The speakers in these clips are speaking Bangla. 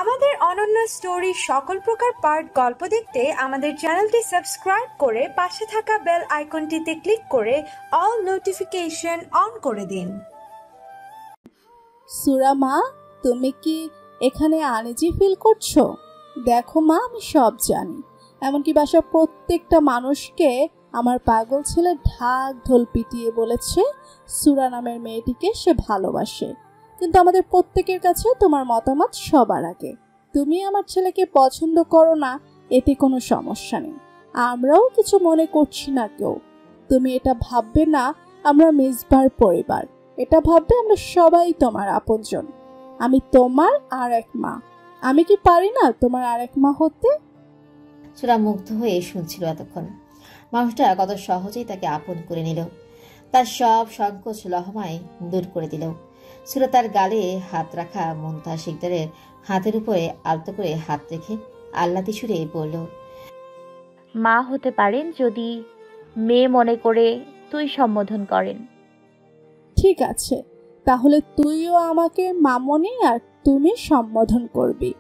আমাদের অনন্য স্টোরি সকল প্রকার পার্ট গল্প দেখতে আমাদের চ্যানেলটি সাবস্ক্রাইব করে পাশে থাকা বেল আইকনটিতে ক্লিক করে অল নোটিফিকেশন অন করে দিন। সুরা মা, তুমি কি এখানে আনইজি ফিল করছো? দেখো মা, আমি সব জানি, এমনকি বাসার প্রত্যেকটা মানুষকে আমার পাগল ছেলে ঢাক ঢোল পিটিয়ে বলেছে সুরা নামের মেয়েটিকে সে ভালোবাসে। কিন্তু আমাদের প্রত্যেকের কাছে তোমার মতামত সবার আগে। তুমি আমার ছেলেকে পছন্দ করো না, এতে কোনো সমস্যা নেই, আমরাও কিছু মনে করছি না কেউ। তুমি এটা ভাববে না আমরা মিসবার পরিবার, এটা ভাববে আমরা সবাই তোমার আপনজন। আমি তোমার আর এক মা, আমি কি পারি না তোমার আর এক মা হতে? সুরা মুগ্ধ হয়ে শুনছিল এতক্ষণ। মানুষটা কত সহজেই তাকে আপন করে নিল, তার সব সংকোচ লহমায় দূর করে দিল। সুরা তার গালে হাত রাখা মুনতাহা শিকদারের হাতের উপরে আলতো করে হাত রেখে আহ্লাদি সুরে বলল, মা হতে পারেন যদি মেয়ে মনে করে তুই সম্বোধন করেন। ঠিক আছে, তাহলে তুইও আমাকে মামনি আর তুমি সম্বোধন করবি।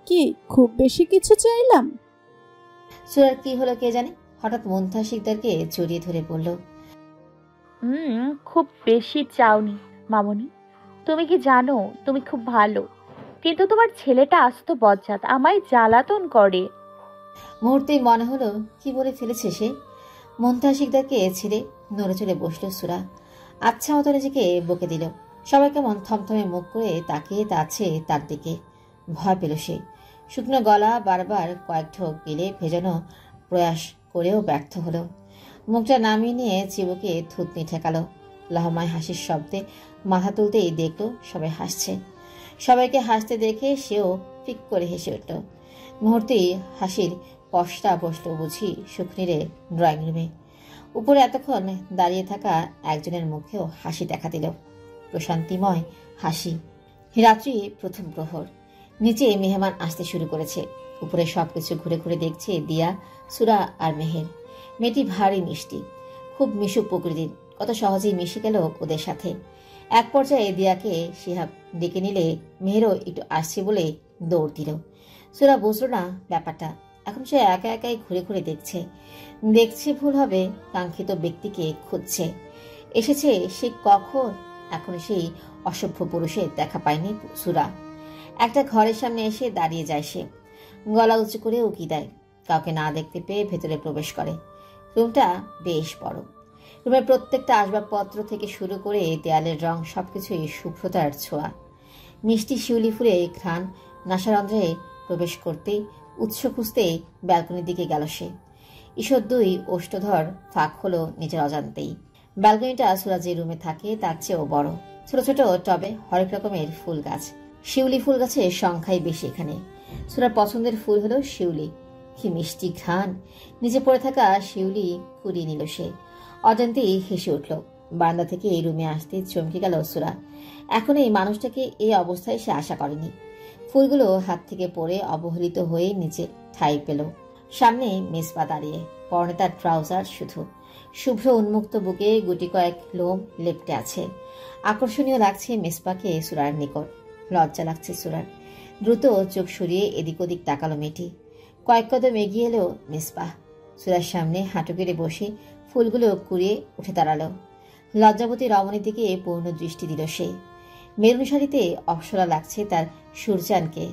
কি খুব বেশি কিছু চাইলাম? সুরার কি হলো কে জানে, হঠাৎ মুনতাহা শিকদারকে জড়িয়ে ধরে বলল, খুব বেশি চাওনি মামনি। তুমি কি জানো তুমি খুব ভালো, কিন্তু তোমার ছেলেটা আস্ত বজ্জাত, আমায় জ্বালাতন করে। মুহূর্তেই মনে হলো কি বলে ফেলেছে সে। মুনতাহা শিকদারকে ছেড়ে নড়ে চড়ে বসলো সুরা। আচ্ছা মতো নিজেকে বকে দিল। সবাই কেমন থমথমে মুখ করে তাকিয়ে আছে তার দিকে। ভয় পেল সে। শুকনো গলা বারবার কয়েক ঢোক গিলে ভেজানো প্রয়াস করেও ব্যর্থ হলো। মুখটা নামিয়ে নিয়ে চিবুকে থুতনি ঠেকালো। লহমায় হাসির শব্দে মাথা তুলতেই দেখলো সবাই হাসছে। সবাইকে হাসতে দেখে সেও ফিক করে হেসে উঠল। মুহূর্তেই হাসির পশটা বসলো বুঝি সুখনিরে ড্রয়িং রুমে। উপরে এতক্ষণ দাঁড়িয়ে থাকা একজনের মুখেও হাসি দেখা দিল, প্রশান্তিময় হাসি। রাত্রি প্রথম প্রহর। নিচে মেহমান আসতে শুরু করেছে। উপরে সবকিছু ঘুরে ঘুরে দেখছে দিয়া, সুরা আর মেহের। মেয়েটি ভারী মিষ্টি, খুব মিশুক প্রকৃতির, কত সহজেই মিশে গেল ওদের সাথে। এক পর্যায়ে দিয়াকে শিহাব ডেকে নিলে মেহেরও একটু আসছে বলে দৌড় দিল। সুরা বুঝলো না ব্যাপারটা। এখন সে একা একাই ঘুরে ঘুরে দেখছে ভুল হবে, কাঙ্ক্ষিত ব্যক্তিকে খুঁজছে। এসেছে সে কখন, এখন সেই অসভ্য পুরুষের দেখা পায়নি সুরা। একটা ঘরের সামনে এসে দাঁড়িয়ে যায় সে, গলা উঁচু করে উকি দেয়। কাউকে না দেখতে পেয়ে ভেতরে প্রবেশ করে। রুমটা বেশ বড়। রুমের প্রত্যেকটা আসবাবপত্র থেকে শুরু করে দেয়ালের রং সবকিছুই শুভ্রতার ছোঁয়া। মিষ্টি শিউলি ফুলে ঘ্রাণ নাসারন্ধ্রে প্রবেশ করতেই উৎস খুঁজতেই ব্যালকনির দিকে গেল সে। ঈশ্বর দুই ওষ্ঠধর ফাঁক হলো নিজের অজান্তেই। ব্যালকনিটা সুরা যে রুমে থাকে তার চেয়েও বড়। ছোট ছোট টবে হরেক রকমের ফুল গাছ। শিউলি ফুল গাছের সংখ্যাই বেশি এখানে। সুরার পছন্দের ফুল হলো শিউলি। কি মিষ্টি ঘ্রাণ! নিচে পড়ে থাকা শিউলি কুড়িয়ে নিল সে। অজান্তেই হেসে উঠল। বারান্দা থেকে এই রুমে আসতে চমকে গেল সুরা। এখন এই মানুষটাকে এই অবস্থায় সে আশা করেনি। ফুলগুলো হাত থেকে পড়ে অবহেলিত হয়ে নিচে ঠাঁই পেল। সামনে মেসপা দাঁড়িয়ে, পরনে তার ট্রাউজার শুধু। শুভ্র উন্মুক্ত বুকে গুটি কয়েক লোম লেপটে আছে। আকর্ষণীয় লাগছে মেসপাকে সুরার নিকট। লজ্জা লাগছে সুরার। দ্রুত চোখ সরিয়ে এদিক ওদিক তাকালো মেয়েটি। কয়েক কদম এগিয়ে এলো মেসপা। সুরার সামনে হাঁটু কেটে বসে ফুলগুলো কুড়িয়ে উঠে দাঁড়ালো। লজ্জাবতী রমণীর দিকে পূর্ণ দৃষ্টি দিল সে। মেরুন শাড়িতে অপসরা লাগছে তার সূর্যানকে।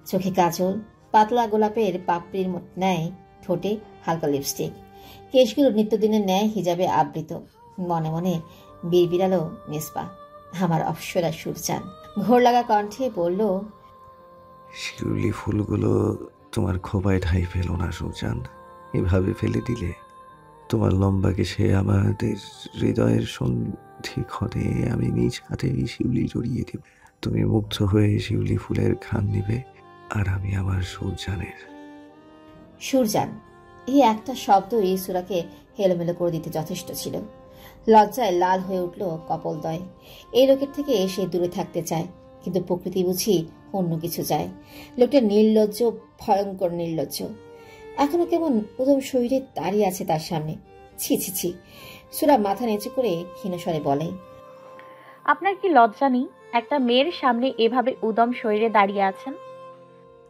চোখে কাজল, পাতলা গোলাপের পাপড়ির ন্যায় ঠোঁটে হালকা লিপস্টিক। কেশগুলো নিত্যদিনের ন্যায় হিজাবে আবৃত। মনে মনে বিড়বিড়ালো মেসপা, আমার অপসরা সূর্যান। ঘোর লাগা কণ্ঠে বলল, শিউলি ফুলগুলো তোমার খোপায় ঠাঁই পেল না সূর্যান, এভাবে ফেলে দিলে। তোমার লম্বাকে সে আমাদের হৃদয়ের সন্ধি ক্ষণে আমি নিজ হাতে শিউলি জড়িয়ে দেব। তুমি মুগ্ধ হয়ে শিউলি ফুলের ঘ্রাণ নিবে, আর আমি আমার সূর্যানের। সূর্যান, এই একটা শব্দই সুরাকে হেলোমেলো করে দিতে যথেষ্ট ছিল। লজ্জায় লাল হয়ে উঠল কপলদ্বয়। এই লোকের থেকে সে দূরে থাকতে চায়, কিন্তু প্রকৃতি বুঝি অন্য কিছু চায়। লোকটা নির্লজ্জ, ভয়ঙ্কর নির্লজ্জ। এখনো কেমন উদম শরীরে দাঁড়িয়ে আছে তার সামনে। ছি ছি ছি। সুরা মাথা নিচু করে ক্ষীণস্বরে বলে, আপনার কি লজ্জা নেই? একটা মেয়ের সামনে এভাবে উদম শরীরে দাঁড়িয়ে আছেন।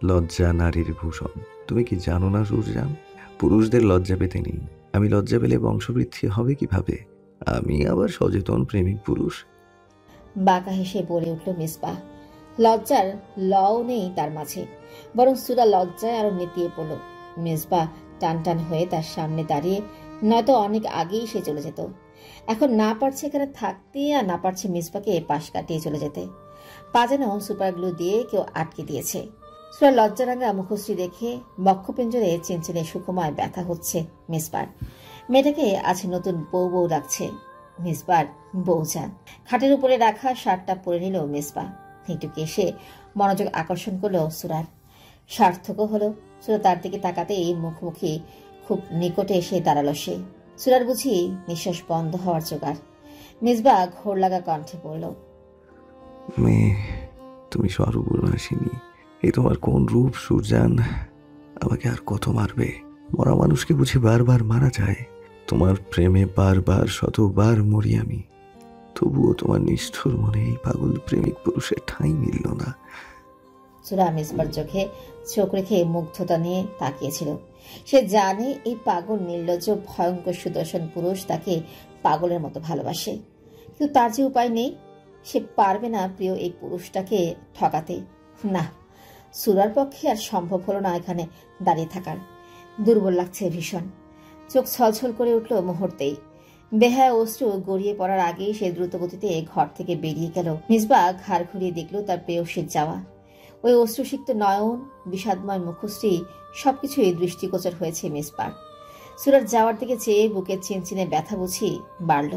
লজ্জা নারীর ভূষণ। তুমি কি জানো না সুরজান, পুরুষদের লজ্জা পেতে নেই। আমি লজ্জা পেলে বংশবৃদ্ধি হবে কিভাবে? আমি আবার সচেতন প্রেমিক পুরুষ। বাঁকা হেসে বলে উঠল মিসবাহ। লজ্জার লও নেই তার মাঝে, বরং সুরা লজ্জায় আরো নেতিয়ে পড়ল। মিসবাহ টান টান হয়ে তার সামনে দাঁড়িয়ে, নয়তো অনেক আগেই সে চলে যেত। এখন না পারছে এখানে থাকতে, আর না পারছে মিসবাহকে পাশ কাটিয়ে চলে যেতে। পা যেন সুপার গ্লু দিয়ে কেউ আটকে দিয়েছে। সুরা লজ্জারাঙ্গা মুখশ্রী দেখে বক্ষপিঞ্জরে চিনচিনে সুকুমায় ব্যথা হচ্ছে মিসবাহর। মেয়েটাকে আজ নতুন বউ বউ ডাকছে। মিসবাহর বউজান। খাটের উপরে রাখা শার্টটা পরে নিল মিসবাহ। একটু কেসে মনোযোগ আকর্ষণ করলো সুরার। সার্থকও হলো। সুরা তার দিকে তাকাতে এই মুখোমুখি খুব নিকটে এসে দাঁড়ালো সে। সুরার বুঝি নিঃশ্বাস বন্ধ হওয়ার জোগাড়। মিসবাহ ঘোর লাগা কণ্ঠে বলল, মেয়ে, তুমি সর্বনাশিনী। এ তোমার কোন রূপ সুরজান? আমাকে আর কত মারবে? মরা মানুষকে বুঝি বারবার মারা যায়? তোমার প্রেমে বারবার শতবার মরি আমি, তবুও তোমার নিষ্ঠুর মনে এই পাগল প্রেমিক পুরুষের ঠাঁই মিলল না। সুরা মিসবার চোখে চোখ রেখে মুগ্ধতা নিয়ে তাকিয়েছিল। সে জানে এই পাগল নির্লজ্জ ভয়ঙ্কর সুদর্শন পুরুষ তাকে পাগলের মতো ভালোবাসে, কিন্তু তার যে উপায় নেই। সে পারবে না প্রিয় এই পুরুষটাকে ঠকাতে। না, সুরার পক্ষে আর সম্ভব হলো না এখানে দাঁড়িয়ে থাকার। দুর্বল লাগছে ভীষণ। চোখ ছলছল করে উঠল মুহূর্তেই। বেহায় অশ্রু গড়িয়ে পড়ার আগেই সে দ্রুত গতিতে ঘর থেকে বেরিয়ে গেল। মিসবাহ ঘাড় ঘুরিয়ে দেখল তার প্রেয়সীর যাওয়া। ওই অশ্রুসিক্ত নয়ন, বিষাদময় মুখশ্রী, সবকিছুই দৃষ্টিগোচর হয়েছে মিসবাহ। সুরার যাওয়ার দিকে চেয়ে বুকের চিনচিনে ব্যথা বুঝি বাড়ল।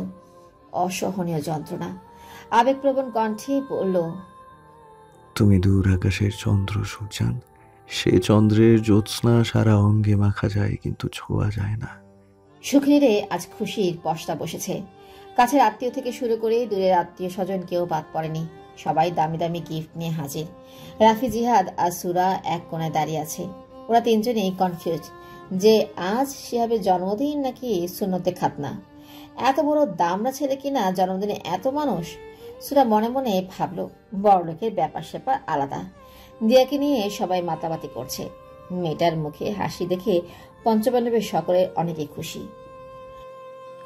অসহনীয় যন্ত্রণা। আবেগপ্রবণ কণ্ঠে বলল, তুমি দূর আকাশের চন্দ্র সুরজান। সে চন্দ্রের জ্যোৎস্না সারা অঙ্গে মাখা যায়, কিন্তু ছোঁয়া যায় না। সুখিনীরে আজ খুশির পশটা বসেছে। কাছের আত্মীয় থেকে শুরু করে দূরের আত্মীয় স্বজন কেউ বাদ পড়েনি। সবাই দামি দামি গিফট নিয়ে হাজির। রাফি, জিহাদ আর সুরা এক কোণায় দাঁড়িয়ে আছে। ওরা তিনজনেই কনফিউজ যে আজ শিহাবের জন্মদিন নাকি সুন্নতে খাতনা। এত বড় দামড়া ছেলে কিনা জন্মদিনে এত মানুষ। সুরা মনে মনে ভাবল, বড়লোকের ব্যাপার স্যাপার আলাদা। দিয়াকে নিয়ে সবাই মাতামাতি করছে। মেয়েটার মুখে হাসি দেখে পঞ্চপাণ্ডবের সকলে অনেকে খুশি।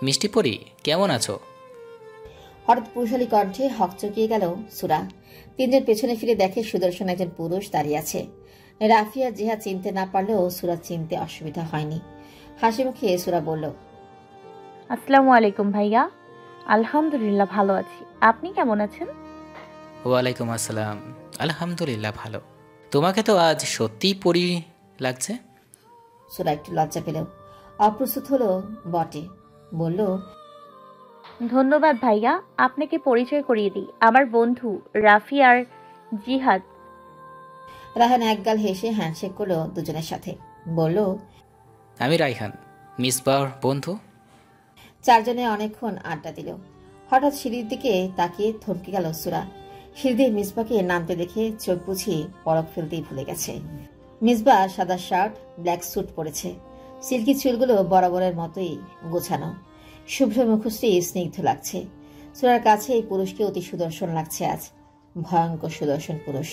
মিষ্টি পরি, কেমন আছো? হঠাৎ পুরুষালী কণ্ঠে হকচকিয়ে গেল সুরা। তিনজন পেছনে ফিরে দেখে সুদর্শন একজন পুরুষ দাঁড়িয়ে আছে। রাফিয়া জিহা চিনতে না পারলেও সুরা চিনতে অসুবিধা হয়নি। হাসি মুখে সুরা বলল, আসসালামু আলাইকুম ভাইয়া। আলহামদুলিল্লাহ ভালো আছি, আপনি কেমন আছেন? ওয়ালাইকুম আসসালাম, আলহামদুলিল্লাহ ভালো। তোমাকে তো আজ সত্যিই পরি লাগছে। সুরা একটু লজ্জা পেল, অপ্রস্তুত হলো বটে। বলল, ধন্যবাদ ভাইয়া, আপনাকে পরিচয় করিয়ে দিই, আমার বন্ধু রাফি আর জিহাদ। রায়হান একগাল হেসে হ্যান্ডশেক করলো দুজনের সাথে। বলল, আমি রায়হান, মিসবাহর বন্ধু। চারজনে অনেকক্ষণ আড্ডা দিল। হঠাৎ সিঁড়ির দিকে তাকিয়ে থমকে গেল সুরা। সিঁড়ি দিয়ে মিসবাহকে নামতে দেখে চোখ বুঝিয়ে পলক ফেলতেই ভুলে গেছে। মিসবাহ সাদা শার্ট, ব্ল্যাক স্যুট পরেছে। সিল্কি চুলগুলো বরাবরের মতোই গোছানো। শুভ্র মুখশ্রী স্নিগ্ধ লাগছে। সুরার কাছে এই পুরুষকে অতি সুদর্শন লাগছে আজ। ভয়ঙ্কর সুদর্শন পুরুষ।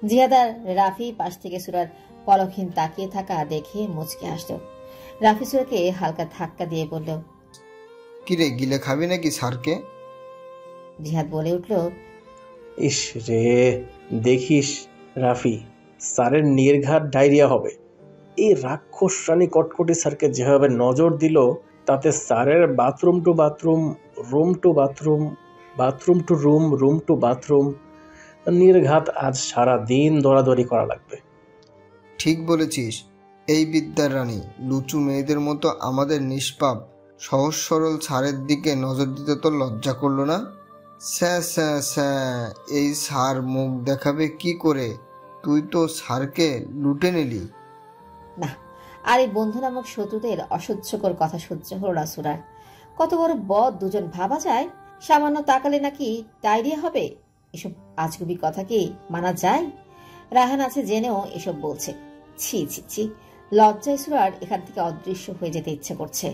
জিহাদার রাফি পাশ থেকে সুরার পলকহীন তাকিয়ে থাকা দেখে মুচকে আসলো। রাফি সুরাকে হালকা ধাক্কা দিয়ে বলল, কিরে, গিলে খাবি নাকি স্যারকে? জিহাদ বলে উঠল, ইস রে, দেখিস রাফি, স্যারের নির্ঘাত ডায়রিয়া হবে। এই রাক্ষস রানী কটকটি স্যারকে যেভাবে নজর দিল, তাতে স্যারের bathroom to bathroom, room to bathroom, bathroom to room, room to bathroom, নির্ঘাত আজ সারা দিন দৌড়াদৌড়ি করা লাগবে। ঠিক বলেছিস। এই বিদ্যার রানী লুচু মেয়েদের মতো আমাদের নিষ্পাপ সহজ সরল স্যারের দিকে নজর দিতে তো লজ্জা করলো না? স্যাঁ স্যাঁ স্যাঁ, এই স্যার মুখ দেখাবে কি করে? তুই তো স্যারকে লুটে নিলি। না, আর এই বন্ধু নামক শত্রুদের অসহ্যকর কথা সহ্য হলো না সুরার। কত বড় বদ দুজন, ভাবা যায়? সামান্য তাকালে নাকি ডায়রিয়া হবে? এসব আজগুবি কথা কি মানা যায়? রায়হান আছে জেনেও এসব বলছে। ছি ছি ছি, লজ্জায় সুরার এখান থেকে অদৃশ্য হয়ে যেতে ইচ্ছে করছে।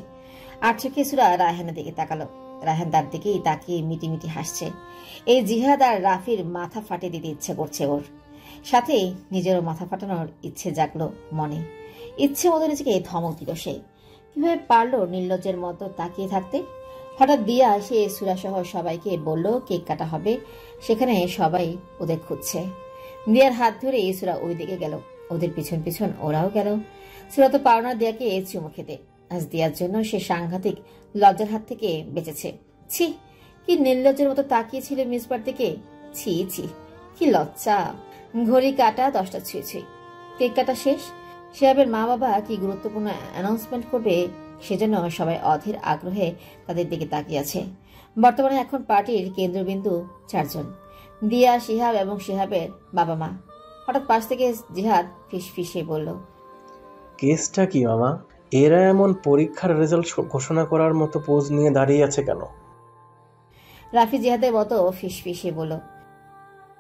আর চোখে সুরা রায়হানের দিকে তাকালো। রায়হান তার দিকেই তাকিয়ে মিটিমিটি হাসছে। এই জিহাদ আর রাফির মাথা ফাটিয়ে দিতে ইচ্ছে করছে ওর, সাথে নিজেরও মাথা ফাটানোর ইচ্ছে জাগলো মনে। ইচ্ছে মতো নিজেকে ধমক দিল সে। কিভাবে পারলো নির্লজ্জের মতো তাকিয়ে থাকতে? হঠাৎ দিয়া সে সুরা সহ সবাইকে বলল কেক কাটা হবে, সেখানে সবাই ওদের খুঁজছে। দিয়ার হাত ধরে সুরা ওই দিকে গেল, ওদের পিছন পিছন ওরাও গেল। সুরা তো পারো না দিয়াকে চুমু খেতে, আজ দিয়ার জন্য সে সাংঘাতিক লজ্জার হাত থেকে বেঁচেছে। ছি, কি নির্লজ্জের মতো তাকিয়েছিল মিসবার দিকে। ছি ছি, কি লজ্জা। ঘড়ি কাটা 10টা ছুঁই। কেক কাটা শেষ। শিহাবের মা বাবা কি গুরুত্বপূর্ণ অ্যানাউন্সমেন্ট করবে সেজন্য সবাই অধীর আগ্রহে তাদের দিকে তাকিয়ে আছে। বর্তমানে এখন পার্টির কেন্দ্রবিন্দু 4 জন, দিয়া, শিহাব এবং শিহাবের বাবা মা। হঠাৎ পাশ থেকে জিহাদ ফিসফিসে বলল, কেসটা কি মামা? এরা এমন পরীক্ষার রেজাল্ট ঘোষণা করার মতো পোজ নিয়ে দাঁড়িয়ে আছে কেন? রাফি জিহাদের মতো ফিসফিসে বলল,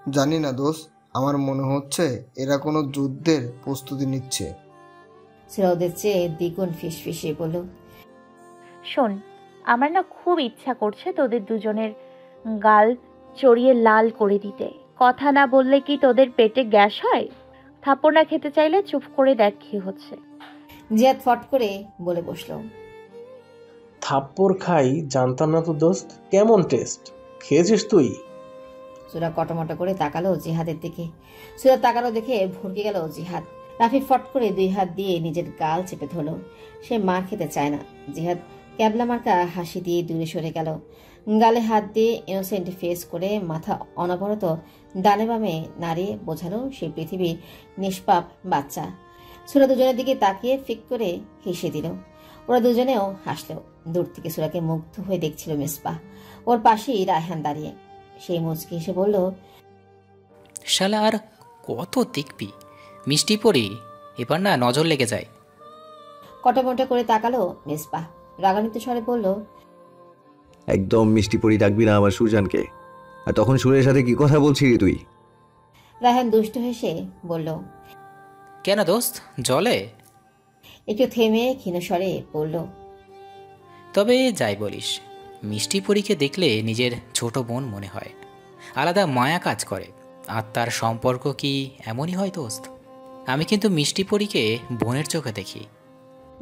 জানি না দোস্ত, আমার মনে হচ্ছে এরা কোনো যুদ্ধের প্রস্তুতি নিচ্ছে। সেরা ওদের চেয়ে দ্বিগুণ ফিসফিসে বলল, শোন, আমার না খুব ইচ্ছা করছে তোদের দুজনের গাল চড়িয়ে লাল করে দিতে। কথা না বললে কি তোদের পেটে গ্যাস হয়? থাপ্পড় না খেতে চাইলে চুপ করে দেখ কি হচ্ছে। জিহাদ ফট করে বলে বসল, থাপ্পড় খাই জানতাম না তো দোস্ত। কেমন টেস্ট? খেয়েছিস তুই? সুরা কটমট করে তাকালো জিহাদের দিকে। সুরা তাকালো দেখে ভরকে গেল জিহাদ। রাফি ফট করে 2 হাত দিয়ে নিজের গাল চেপে ধরল। সে মার খেতে চায় না। জিহাদ ক্যাবলা মার্কা হাসি দিয়ে দূরে সরে গেল। গালে হাত দিয়ে ইনোসেন্ট ফেস করে মাথা অনবরত ডানে বামে নাড়িয়ে বোঝালো সে পৃথিবীর নিষ্পাপ বাচ্চা। সুরা দুজনের দিকে তাকিয়ে ফিক করে হেসে দিল। ওরা দুজনেও হাসলো। দূর থেকে সুরাকে মুগ্ধ হয়ে দেখছিল মিসপা। ওর পাশেই রায়হান দাঁড়িয়ে। সেই মুচকি এসে বলল, শালা আর কত দেখবি? মিষ্টি পড়ি, এবার না নজর লেগে যায়। কটমট করে তাকালো মিসপা। রাগান্বিত স্বরে বলল, একদম মিষ্টি পরি ডাকবি না আমার সুজানকে। আর তখন সুরের সাথে কি কথা বলছিলি তুই? রায়হান দুষ্ট হেসে বলল, কেন দোস্ত, জলে? একটু থেমে ক্ষীণ স্বরে বলল, তবে যাই বলিস, মিষ্টি পরীকে দেখলে নিজের ছোট বোন মনে হয়। আলাদা মায়া কাজ করে। আর তার সম্পর্ক কি এমনই হয় দোস্ত? আমি কিন্তু মিষ্টি পরীকে বোনের চোখে দেখি।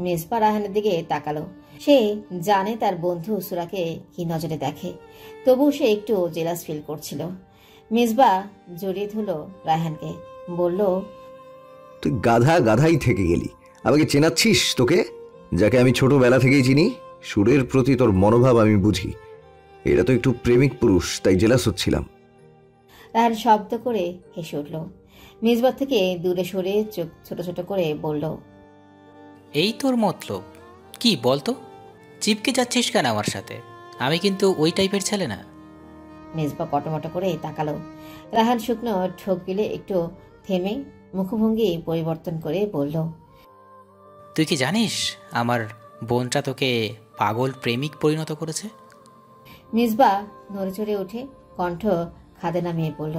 মিসপা রায়হানের দিকে তাকালো। সে জানে তার বন্ধু সুরাকে কি নজরে দেখে, তবু সে একটু জেলাস ফিল করছিল। মিসবা জড়িয়ে ধরল রায়হানকে, বলল, তুই গাধাই থেকে গেলি। আমাকে চেনাচ্ছিস তোকে, যাকে আমি ছোটবেলা থেকেই চিনি? সুরের প্রতি তোর মনোভাব আমি বুঝি। এরা তো একটু প্রেমিক পুরুষ, তাই জেলাস হচ্ছিলাম। রায়হান শব্দ করে হেসে উঠল। মিসবা থেকে দূরে সরে চোখ ছোট ছোট করে বলল, এই তোর মতলব কি বলতো? চিপকে যাচ্ছিস কেন আমার সাথে? আমি কিন্তু ওই টাইপের ছেলে না। মিসবা কটমট করে তাকালো। রায়হান শুকনো ঠোক গিলে একটু থেমে মুখভঙ্গি পরিবর্তন করে বলল, তুই কি জানিস আমার বোনটা তোকে পাগল প্রেমিক পরিণত করেছে? মিসবা নড়ে চড়ে উঠে কণ্ঠ খাদে নামিয়ে বলল,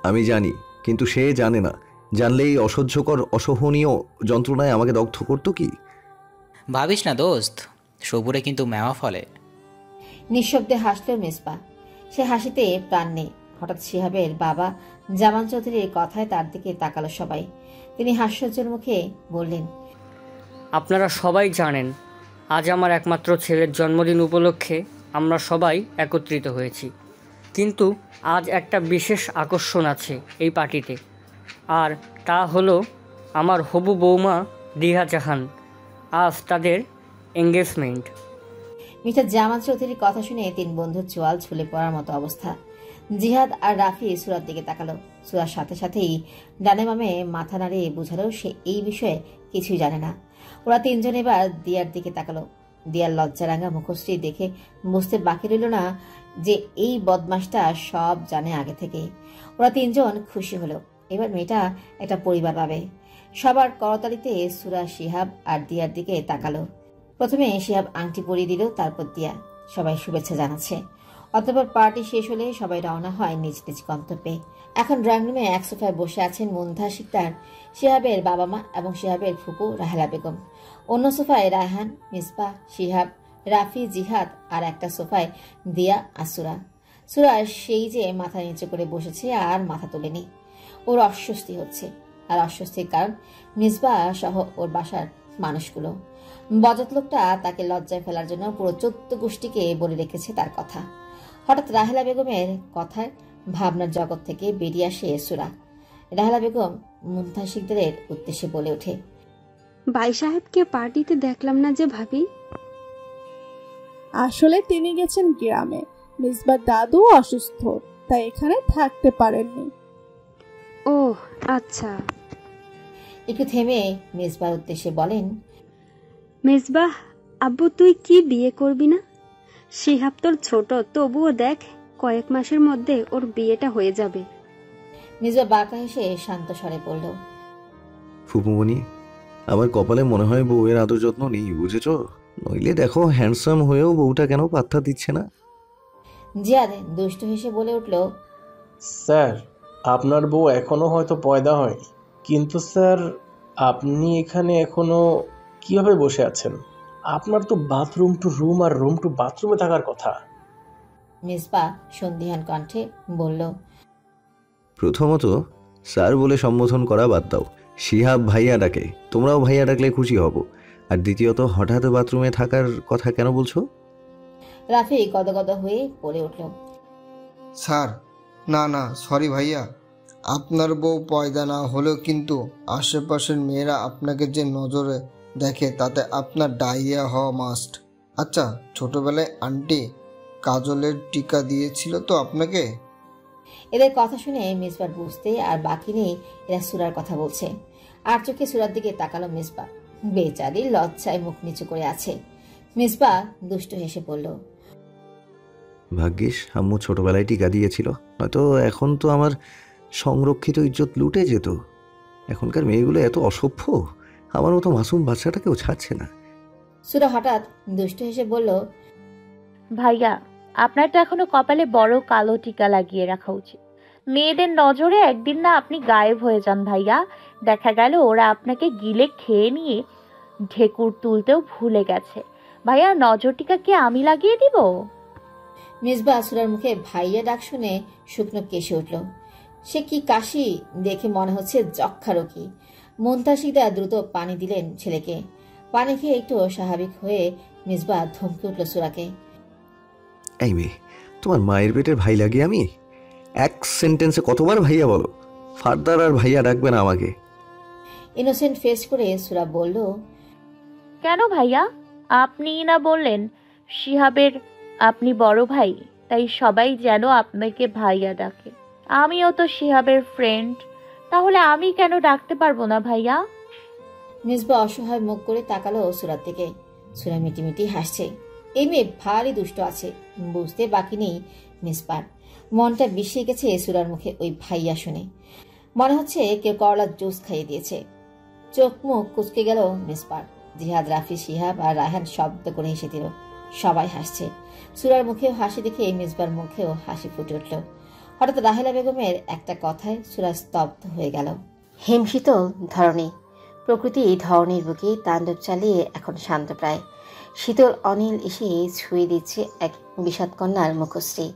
আমি জানি, কিন্তু সে জানে না। জানলেই অসহ্যকর অসহনীয় যন্ত্রণায় আমাকে দগ্ধ করতো কি? ভাবিস না দোস্ত, সবুরে কিন্তু মেওয়া ফলে। নিঃশব্দে হাসল মিসবা। সে হাসিতে প্রাণ নেই। হঠাৎ শিহাবের বাবা জামান চৌধুরীর কথায় তার দিকে তাকালো সবাই। তিনি হাস্যজ্জ্বল মুখে বললেন, আপনারা সবাই জানেন আজ আমার একমাত্র ছেলের জন্মদিন উপলক্ষে আমরা সবাই একত্রিত হয়েছি। কিন্তু আজ একটা বিশেষ আকর্ষণ আছে এই পার্টিতে, আর তা হলো আমার হবু বৌমা দিহা জাহান। আজ তাদের এঙ্গেজমেন্ট। মিস্টার জামান চৌধুরীর কথা শুনে 3 বন্ধুর চোয়াল ঝুলে পড়ার মতো অবস্থা। জিহাদ আর রাফি সুরার দিকে তাকালো। সুরার সাথে সাথেই ডানে বামে মাথা নাড়িয়ে বুঝালো সে এই বিষয়ে কিছুই জানে না। ওরা 3 জন এবার দিয়ার দিকে তাকালো। দিয়ার লজ্জারাঙা মুখশ্রী দেখে বুঝতে বাকি রইল না যে এই বদমাসটা সব জানে আগে থেকে। ওরা 3 জন খুশি হলো। এবার মেয়েটা একটা পরিবার পাবে। সবার করতালিতে সুরা, শিহাব আর দিয়ার দিকে তাকালো। প্রথমে শিহাব আংটি পরিয়ে দিল, তারপর দিয়া। সবাই শুভেচ্ছা জানাচ্ছে। অতঃপর পার্টি শেষ হলে সবাই রওনা হয় নিজ নিজ গন্তব্যে। এখন ড্রয়িং রুমে এক সোফায় বসে আছেন মুনতাহা শিকদার, শিহাবের বাবা মা এবং শিহাবের ফুপু রাহেলা বেগম। অন্য সোফায় রায়হান, মিসবাহ, শিহাব, রাফি, জিহাদ আর একটা সোফায় দিয়া আর সুরা। সুরা সেই যে মাথা নিচু করে বসেছে আর মাথা তোলেনি। ওর অস্বস্তি হচ্ছে, আর অস্বস্তির কারণ মিসবাহ সহ ওর বাসার মানুষগুলো। বজত লোকটা তাকে লজ্জায় ফেলার জন্য পুরো 14 গোষ্ঠীকে বলে রেখেছে তার কথা। হঠাৎ রাহেলা বেগমের কথায় ভাবনার জগৎ থেকে বেরিয়ে আসে সুরা। রাহেলা বেগম মুনতাসিরদের উদ্দেশ্যে বলে ওঠে, ভাই সাহেবকে পার্টিতে দেখলাম না যে ভাবি। আসলে তিনি গেছেন গ্রামে, মিসবার দাদু অসুস্থ, তাই এখানে থাকতে পারেননি। ও আচ্ছা। একটু থেমে মিসবার উদ্দেশ্যে বলেন, মেজবাহ, আব্বু তুই কি বিয়ে করবি না? শিহাব তোর ছোট, তবুও দেখ কয়েক মাসের মধ্যে ওর বিয়েটা হয়ে যাবে। মিসবা বাঁকা হেসে শান্ত স্বরে বলল, ফুপুমণি, আমার কপালে মনে হয় বউয়ের আদর যত্ন নেই, বুঝেছ? নইলে দেখো হ্যান্ডসাম হয়েও বউটা কেন পাত্তা দিচ্ছে না। জিয়াদ দুষ্ট হেসে বলে উঠল, স্যার, আপনার বউ এখনো হয়তো পয়দা হয়নি, কিন্তু স্যার আপনি এখানে এখনো কিভাবে বসে আছেন? আপনার তো bathroom to room R room two বাথরুমে থাকার কথা। মিসবা সন্দিহান কণ্ঠে বলল, প্রথমত স্যার বলে সম্বোধন করা বাদ দাও, শিহাব ভাইয়া ডাকে, তোমরাও ভাইয়া ডাকলে খুশি হব। আর দ্বিতীয়ত হঠাৎ বাথরুমে থাকার কথা কেন বলছো? রাফি গদগদ হয়ে পড়ে উঠল, স্যার, না না, সরি ভাইয়া, আপনার বউ পয়দা না হলেও কিন্তু আশেপাশের মেয়েরা আপনাকে যে নজরে দেখে তাতে আপনার ডায়রিয়া হওয়া মাস্ট। আচ্ছা, ছোটবেলায় আন্টি কাজলের টিকা দিয়েছিল তো আপনাকে? এদের কথা শুনে মিসবার বুঝতে আর বাকি নেই এরা সুরার কথা বলছে। আর চোখে সুরার দিকে তাকালো মিসবা। বেচারি লজ্জায় মুখ নিচু করে আছে। মিসবা দুষ্ট হেসে বলল, ভাগ্যিস আম্মু ছোটবেলায় টিকা দিয়েছিল, নয়তো এখন তো আমার সংরক্ষিত ইজ্জত লুটে যেত। এখনকার মেয়েগুলো এত অসভ্য, আমার মতো মাসুম বাচ্চাটাকেও ছাড়ছে না। সুরা হঠাৎ দুষ্ট হেসে বলল, ভাইয়া, আপনার তো এখনো কপালে বড় কালো টিকা লাগিয়ে রাখা উচিত। মেয়েদের নজরে একদিন না আপনি গায়েব হয়ে যান ভাইয়া, দেখা গেল ওরা আপনাকে গিলে খেয়ে নিয়ে ঢেকুর তুলতেও ভুলে গেছে। ভাইয়া, নজর টিকা কি আমি লাগিয়ে দিব? মিসবা সুরার মুখে ভাইয়া ডাক শুনে শুকনো কেসে উঠল। সে কি কাশি দেখে মনে হচ্ছে যক্ষা রোগী। মুনতাসিরদা দ্রুত পানি দিলেন ছেলেকে। পানি খেয়ে একটু স্বাভাবিক হয়ে মিসবা ধমকে উঠল সুরাকে, এই মেয়ে, তোমার মায়ের পেটের ভাই লাগি আমি? এক সেন্টেন্সে কতবার ভাইয়া বলো? ফার্দার আর ভাইয়া ডাকবে না আমাকে। ইনোসেন্ট ফেস করে সুরা বলল, কেন ভাইয়া? আপনি না বললেন শিহাবের আপনি বড় ভাই, তাই সবাই যেন আপনাকে ভাইয়া ডাকে। আমিও তো শিহাবের ফ্রেন্ড, তাহলে আমি কেন ডাকতে পারবো না ভাইয়া? মিসবা অসহায় মুখ করে তাকালো সুরার দিকে। সুরা মিটিমিটি হাসছে। এই মেয়ে ভারী দুষ্ট আছে, বুঝতে বাকি নেই মিসবার। মনটা বিষিয়ে গেছে সুরার মুখে ওই ভাইয়া শুনে। মনে হচ্ছে কেউ করলার জুস খাইয়ে দিয়েছে। চোখ মুখ কুচকে গেল মিসবার। জিহাদ, রাফি, শিহাব আর রায়হান শব্দ করে হেসে দিল। সবাই হাসছে। সুরার মুখেও হাসি দেখে মিসবার মুখেও হাসি ফুটে উঠল। হঠাৎ রাহেলা বেগমের একটা কথায় সুরা স্তব্ধ হয়ে গেল। হিমশীতল ধরণী, প্রকৃতি ধরণীর বুকে তাণ্ডব চালিয়ে এখন শান্ত প্রায়। শীতল অনিল এসে ছুঁয়ে দিচ্ছে এক বিষাদ কন্যার মুখশ্রী,